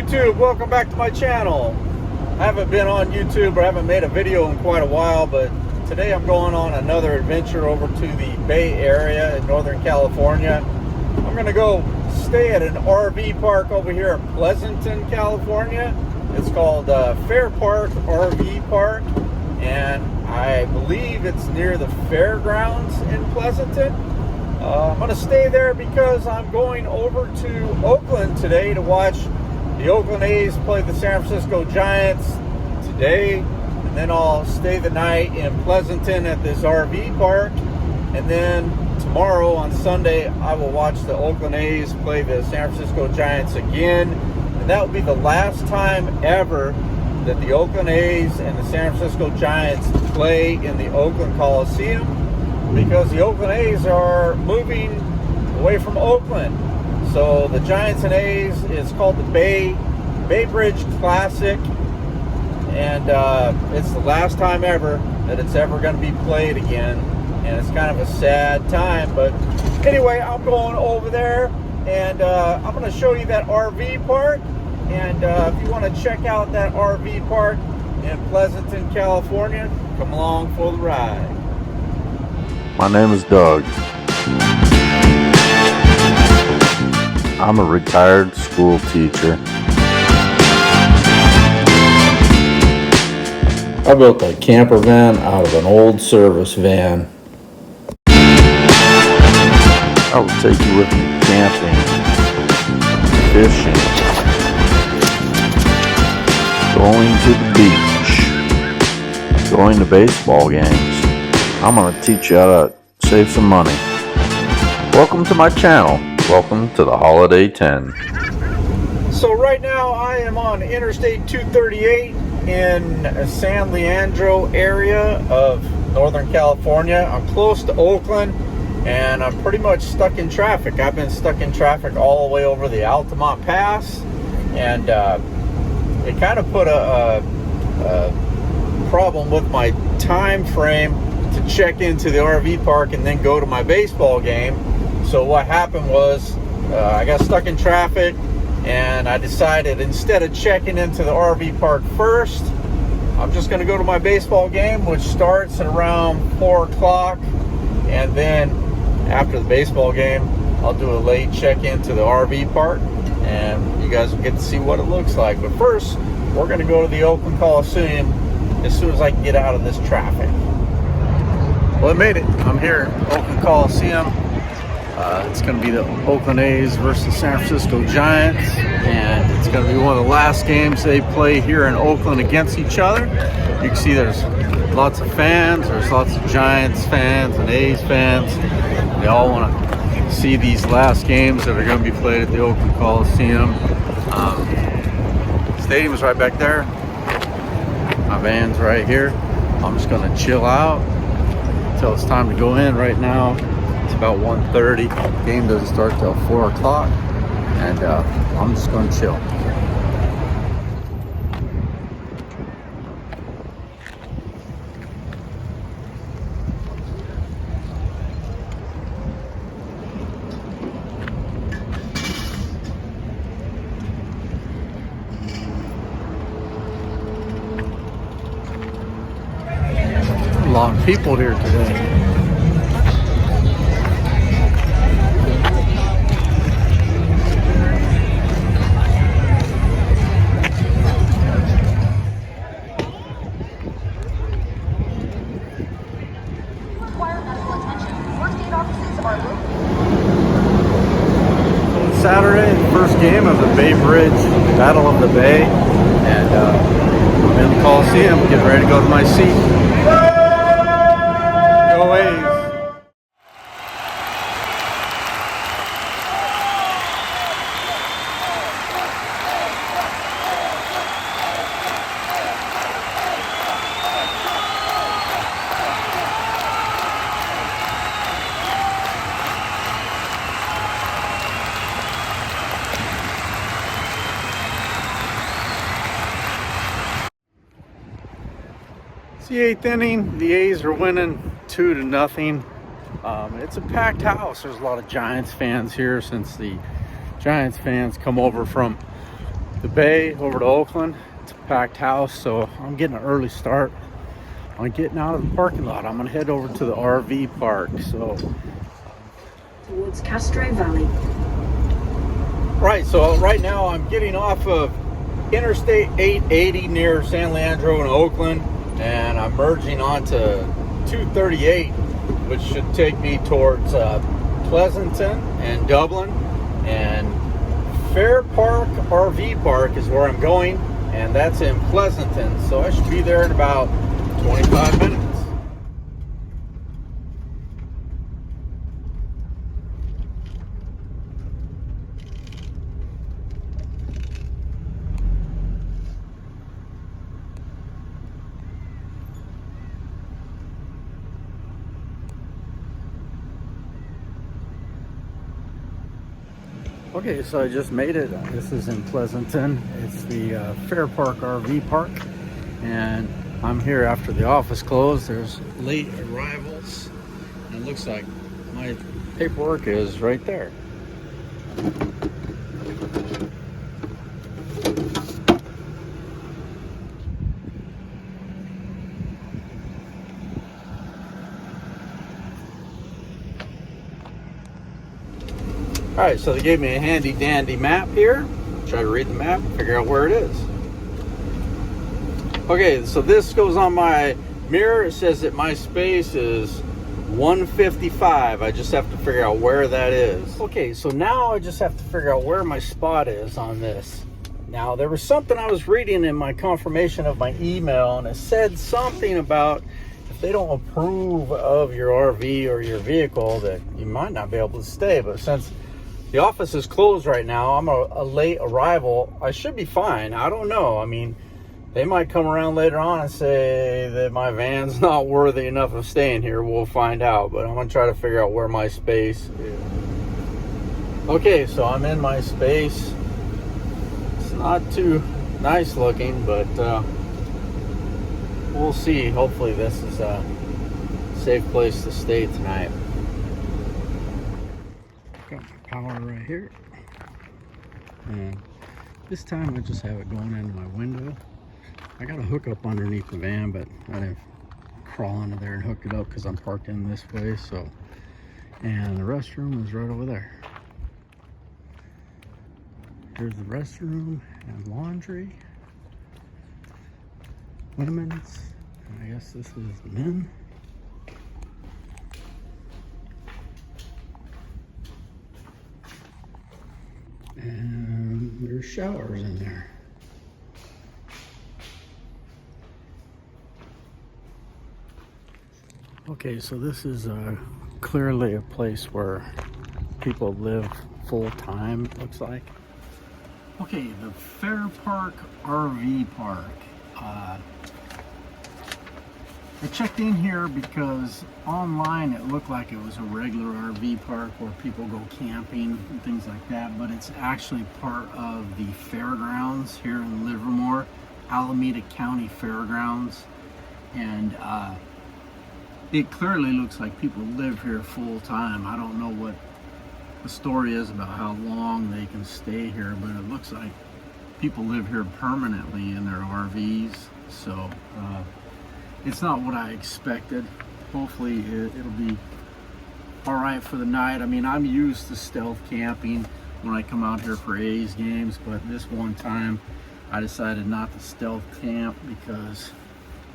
YouTube, welcome back to my channel. I haven't been on YouTube or haven't made a video in quite a while, but today I'm going on another adventure over to the Bay Area in Northern California. I'm gonna go stay at an RV park over here in Pleasanton, California. It's called Fairpark RV Park, and I believe it's near the fairgrounds in Pleasanton. I'm going to stay there because I'm going over to Oakland today to watch the Oakland A's play the San Francisco Giants today, and then I'll stay the night in Pleasanton at this RV park, and then tomorrow on Sunday I will watch the Oakland A's play the San Francisco Giants again, and that will be the last time ever that the Oakland A's and the San Francisco Giants play in the Oakland Coliseum, because the Oakland A's are moving away from Oakland. So the Giants and A's is called the Bay Bridge Classic, and it's the last time ever that it's ever going to be played again, and it's kind of a sad time. But anyway, I'm going over there, and I'm going to show you that RV park, and if you want to check out that RV park in Pleasanton, California, come along for the ride. My name is Doug. I'm a retired school teacher. I built a camper van out of an old service van. I will take you with me camping, fishing, going to the beach, going to baseball games. I'm going to teach you how to save some money. Welcome to my channel. Welcome to the Holiday 10. So right now I am on Interstate 238 in San Leandro area of Northern California. I'm close to Oakland, and I'm pretty much stuck in traffic. I've been stuck in traffic all the way over the Altamont Pass, and it kind of put a problem with my time frame to check into the RV park and then go to my baseball game. So what happened was I got stuck in traffic, and I decided instead of checking into the RV park first, I'm just going to go to my baseball game, which starts at around 4 o'clock, and then after the baseball game I'll do a late check into the RV park, and you guys will get to see what it looks like. But first we're going to go to the Oakland Coliseum as soon as I can get out of this traffic. Well, I made it. I'm here at Oakland Coliseum. It's going to be the Oakland A's versus San Francisco Giants, and it's going to be one of the last games they play here in Oakland against each other. You can see there's lots of fans. There's lots of Giants fans and A's fans. They all want to see these last games that are going to be played at the Oakland Coliseum. Stadium's right back there. My van's right here. I'm just going to chill out until it's time to go in. Right now it's about 1:30. Game doesn't start till 4 o'clock, and I'm just going to chill. A lot of people here today. Saturday, first game of the Bay Bridge Battle of the Bay, and I'm in the Coliseum getting ready to go to my seat. Go A's! It's the 8th inning. The A's are winning 2-0. It's a packed house. There's a lot of Giants fans here since the Giants fans come over from the bay over to Oakland. It's a packed house, so I'm getting an early start on getting out of the parking lot. I'm gonna head over to the RV park. So towards Castro Valley. Right, so right now I'm getting off of Interstate 880 near San Leandro in Oakland, and I'm merging onto 238, which should take me towards Pleasanton and Dublin, and Fairpark RV Park is where I'm going, and that's in Pleasanton, so I should be there in about 25 minutes. Okay, so I just made it. This is in Pleasanton. It's the Fairpark RV Park, and I'm here after the office closed. There's late arrivals, and it looks like my paperwork is right there. All right, so they gave me a handy dandy map here. Try to read the map, figure out where it is. Okay, so this goes on my mirror. It says that my space is 155. I just have to figure out where that is. Okay, so now I just have to figure out where my spot is on this. Now, there was something I was reading in my confirmation of my email, and it said something about if they don't approve of your RV or your vehicle that you might not be able to stay. But since the office is closed right now, I'm a late arrival, I should be fine. I don't know. I mean, they might come around later on and say that my van's not worthy enough of staying here. We'll find out, but I'm gonna try to figure out where my space is. Okay, so I'm in my space. It's not too nice looking, but we'll see. Hopefully this is a safe place to stay tonight. Got my power right here, and this time I just have it going into my window. I got a hookup underneath the van, but I didn't crawl under there and hook it up because I'm parked in this way. So, and the restroom is right over there. Here's the restroom and laundry, women's, and I guess this is the men. And there's showers in there. Okay, so this is clearly a place where people live full time, it looks like. Okay, the Fairpark RV Park. I checked in here because online it looked like it was a regular RV park where people go camping and things like that, but it's actually part of the fairgrounds here in Livermore, Alameda County Fairgrounds, and it clearly looks like people live here full time. I don't know what the story is about how long they can stay here, but it looks like people live here permanently in their RVs, so it's not what I expected. Hopefully it'll be all right for the night. I mean, I'm used to stealth camping when I come out here for A's games, but this one time I decided not to stealth camp because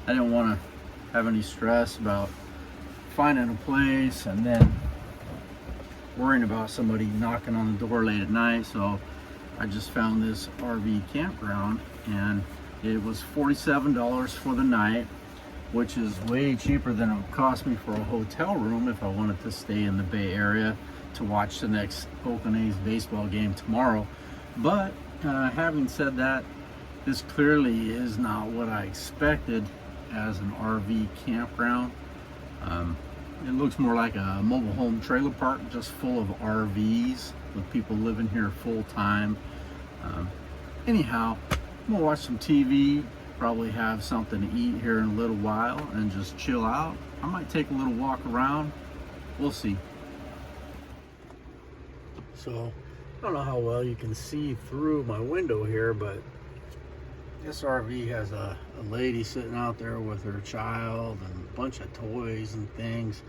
I didn't want to have any stress about finding a place and then worrying about somebody knocking on the door late at night. So I just found this RV campground, and it was $47 for the night, which is way cheaper than it would cost me for a hotel room if I wanted to stay in the Bay Area to watch the next Oakland A's baseball game tomorrow. But having said that, this clearly is not what I expected as an RV campground. It looks more like a mobile home trailer park, just full of RVs with people living here full time. Anyhow, I'm gonna watch some TV, probably have something to eat here in a little while and just chill out. I might take a little walk around, we'll see. So I don't know how well you can see through my window here, but this RV has a lady sitting out there with her child and a bunch of toys and things.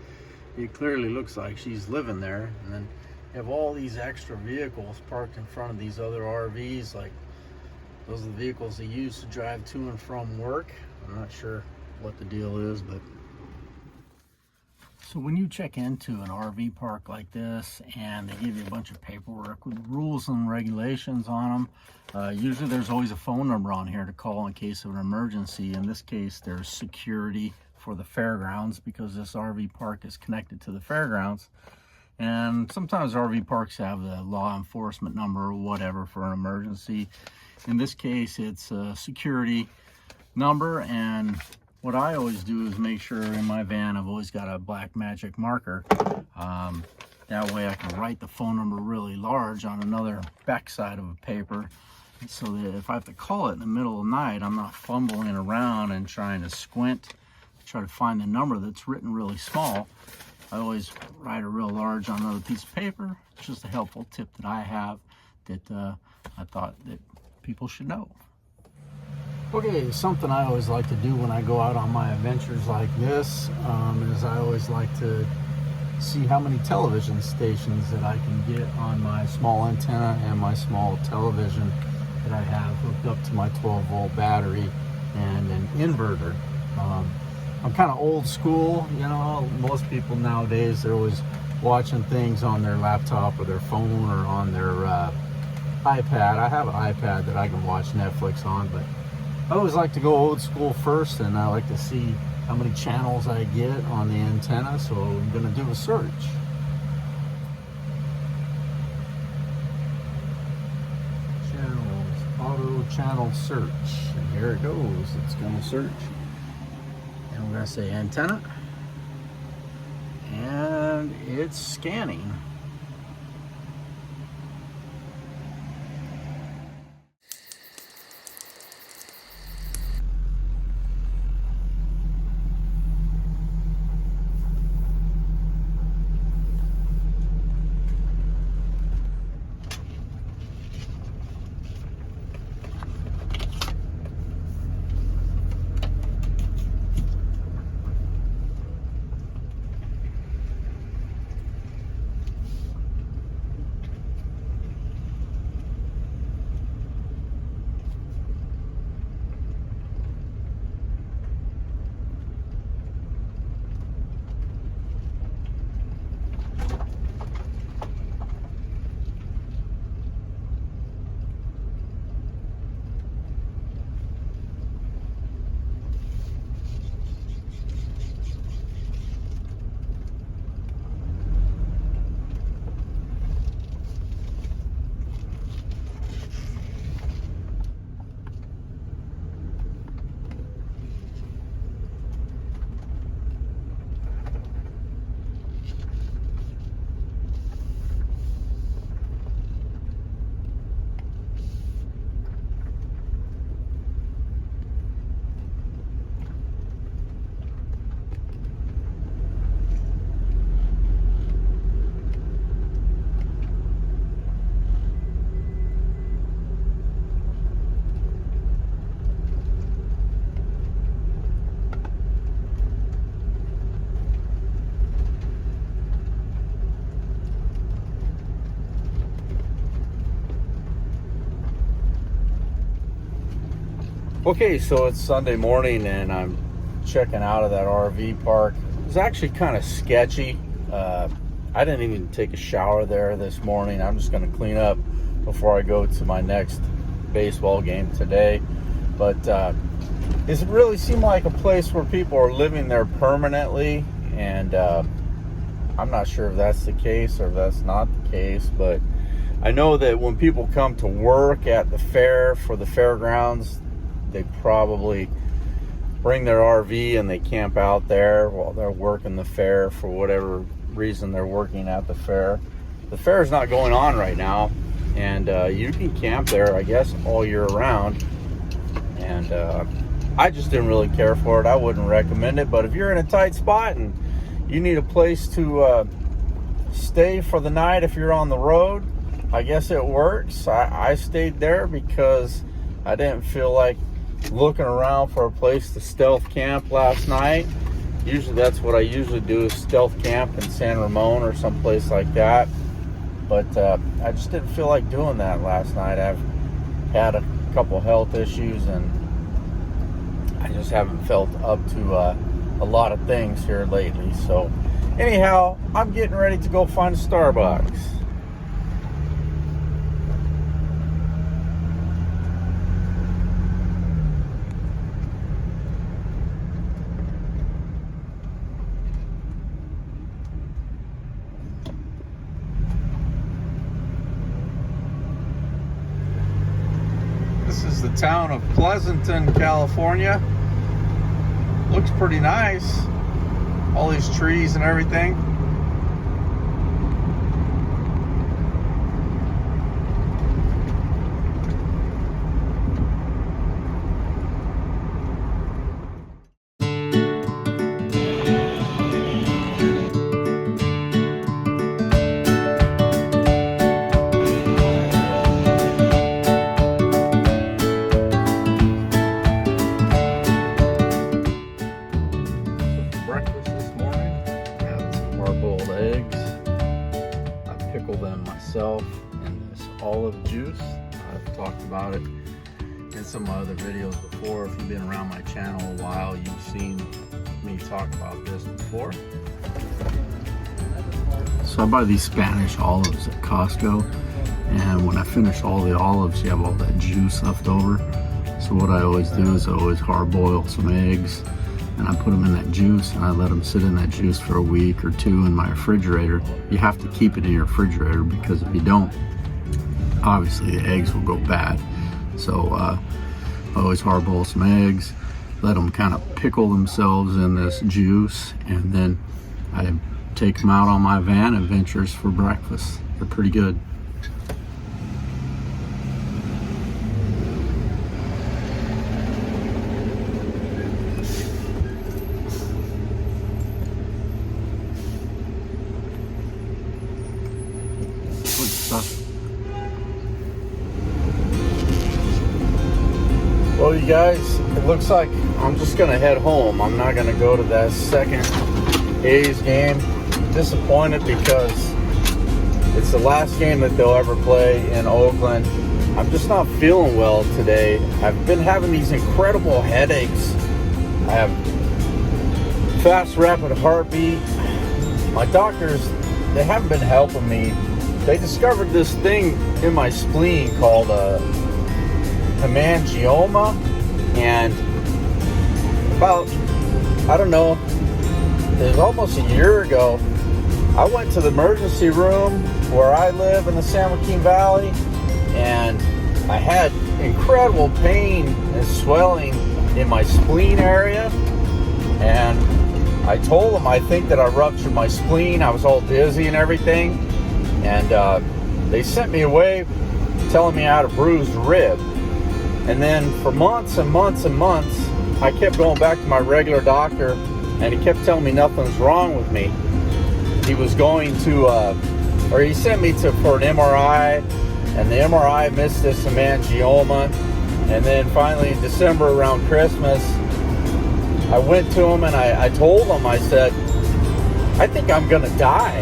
It clearly looks like she's living there. And then you have all these extra vehicles parked in front of these other RVs. Like, those are the vehicles they use to drive to and from work. I'm not sure what the deal is, but so when you check into an RV park like this and they give you a bunch of paperwork with rules and regulations on them, usually there's always a phone number on here to call in case of an emergency. In this case, there's security for the fairgrounds because this RV park is connected to the fairgrounds. And sometimes RV parks have the law enforcement number or whatever for an emergency. In this case, it's a security number, and what I always do is make sure in my van I've always got a black magic marker. That way I can write the phone number really large on another back side of a paper, so that if I have to call it in the middle of the night, I'm not fumbling around and trying to squint to try to find the number that's written really small. I always write it real large on another piece of paper. It's just a helpful tip that I have that I thought that people should know. Okay, something I always like to do when I go out on my adventures like this is I always like to see how many television stations that I can get on my small antenna and my small television that I have hooked up to my 12-volt battery and an inverter. I'm kind of old school, you know. Most people nowadays, they're always watching things on their laptop or their phone or on their iPad. I have an iPad that I can watch Netflix on, but I always like to go old school first, and I like to see how many channels I get on the antenna, so I'm going to do a search. Channels, auto channel search, and here it goes. It's going to search, and we're going to say antenna, and it's scanning. Okay, so it's Sunday morning and I'm checking out of that RV park. It was actually kind of sketchy. I didn't even take a shower there this morning. I'm just going to clean up before I go to my next baseball game today. But it really seemed like a place where people are living there permanently, and I'm not sure if that's the case or if that's not the case, but I know that when people come to work at the fair for the fairgrounds, they probably bring their RV and they camp out there while they're working the fair for whatever reason they're working at the fair. The fair is not going on right now, and you can camp there, I guess, all year round. And I just didn't really care for it. I wouldn't recommend it, but if you're in a tight spot and you need a place to stay for the night if you're on the road, I guess it works. I stayed there because I didn't feel like looking around for a place to stealth camp last night. Usually that's what I usually do, is stealth camp in San Ramon or someplace like that. But I just didn't feel like doing that last night. I've had a couple health issues and I just haven't felt up to a lot of things here lately. So anyhow, I'm getting ready to go find a Starbucks. This is the town of Pleasanton, California. Looks pretty nice. All these trees and everything. Breakfast this morning, I had some hard-boiled eggs. I pickle them myself in this olive juice. I've talked about it in some of my other videos before. If you've been around my channel a while, you've seen me talk about this before. So I buy these Spanish olives at Costco, and when I finish all the olives, you have all that juice left over. So what I always do is I always hard-boil some eggs, and I put them in that juice and I let them sit in that juice for a week or two in my refrigerator. You have to keep it in your refrigerator because if you don't, obviously the eggs will go bad. So I always hard boil some eggs, let them kind of pickle themselves in this juice, and then I take them out on my van adventures for breakfast. They're pretty good. Good stuff. Well, you guys, it looks like I'm just gonna head home. I'm not gonna go to that second A's game. Disappointed because it's the last game that they'll ever play in Oakland. I'm just not feeling well today. I've been having these incredible headaches. I have fast, rapid heartbeat. My doctors, they haven't been helping me. They discovered this thing in my spleen called a hemangioma, and about, I don't know, it was almost a year ago, I went to the emergency room where I live in the San Joaquin Valley, and I had incredible pain and swelling in my spleen area, and I told them I think that I ruptured my spleen. I was all dizzy and everything, and they sent me away telling me I had a bruised rib. And then for months and months and months, I kept going back to my regular doctor, and he kept telling me nothing's wrong with me. He was going to, or he sent me for an MRI, and the MRI missed this hemangioma. And then finally in December around Christmas, I went to him and I told him, I said, I think I'm gonna die.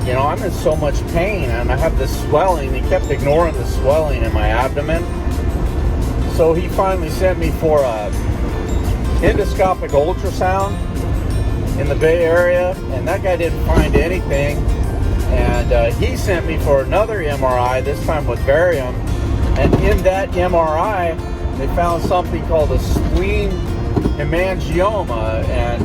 You know, I'm in so much pain and I have this swelling. He kept ignoring the swelling in my abdomen. So he finally sent me for a endoscopic ultrasound in the Bay Area, and that guy didn't find anything. And he sent me for another MRI, this time with barium. And in that MRI, they found something called a spleen hemangioma. And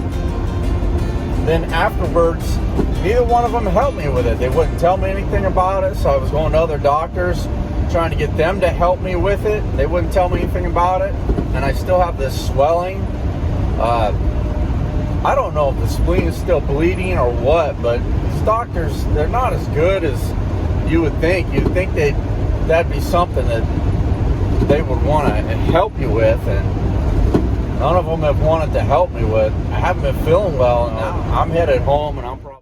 then afterwards, neither one of them helped me with it. They wouldn't tell me anything about it, so I was going to other doctors, trying to get them to help me with it. They wouldn't tell me anything about it, and I still have this swelling. I don't know if the spleen is still bleeding or what, but these doctors, they're not as good as you would think. You'd think that'd be something that they would want to help you with, and none of them have wanted to help me with. I haven't been feeling well, and I'm headed home, and I'm probably